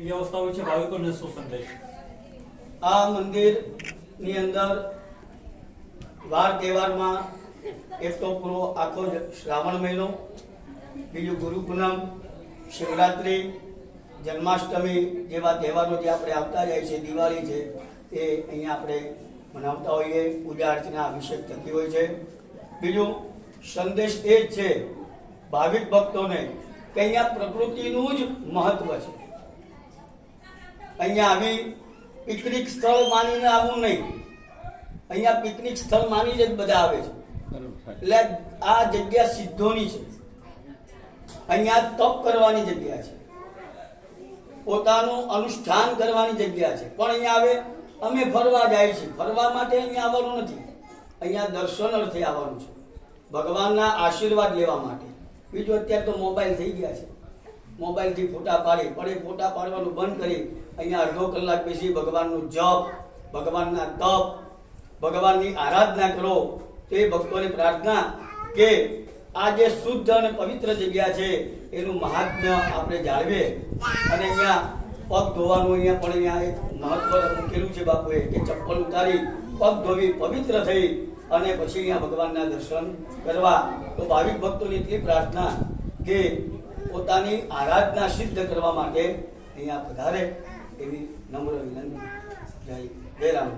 વ્યવસ્થા હોય છે, ભાવિકોને શું સંદેશ? આ મંદિરની અંદર વાર તહેવારમાં એક તો પૂરો આખો શ્રાવણ મહિનો, બીજું ગુરુ પૂનમ, શિવરાત્રિ, જન્માષ્ટમી જેવા તહેવારો જે આપણે આવતા જાય છે, દિવાળી છે, એ અહીંયા આપણે મનાવતા હોઈએ. પૂજા અર્ચના અભિષેક થતી હોય છે. બીજું સંદેશ એ જ છે ભાવિક ભક્તોને કે અહીંયા પ્રકૃતિનું જ મહત્વ છે. અહીંયા આવી પિકનિક સ્થળ માનીને આવવું નહીં. અહીંયા પિકનિક સ્થળ માની જ બધા આવે છે. એટલે આ જગ્યા સિદ્ધોની છે. અહીંયા તપ કરવાની જગ્યા છે, પોતાનું અનુષ્ઠાન કરવાની જગ્યા છે. પણ અહીંયા આવે અમે ફરવા જાય છે, ફરવા માટે અહીંયા આવવાનું નથી. અહીંયા દર્શન અર્થે આવવાનું છે, ભગવાનના આશીર્વાદ લેવા માટે. બીજું અત્યારે તો મોબાઈલ થઈ ગયા છે, મોબાઈલથી ફોટા પાડી પડે, ફોટા પાડવાનું બંધ કરી અહીંયા અડધો કલાક બેસી ભગવાનનું જપ, ભગવાનના તપ, ભગવાનની આરાધના કરો. તો એ ભક્તોને પ્રાર્થના કે આ જે શુદ્ધ અને પવિત્ર જગ્યા છે એનું મહાત્મ્ય આપણે જાળવીએ. અને અહીંયા પગ ધોવાનું અહીંયા પણ અહીંયા એક મહત્વ મૂકેલું છે બાપુએ કે ચપ્પલ ઉતારી પગ ધોવી પવિત્ર થઈ અને પછી અહીંયા ભગવાનના દર્શન કરવા. તો ભાવિક ભક્તોની એટલી પ્રાર્થના કે પોતાની આરાધના સિદ્ધ કરવા માટે અહીંયા પધારે એવી નમ્ર વિનંતી. જય રામ.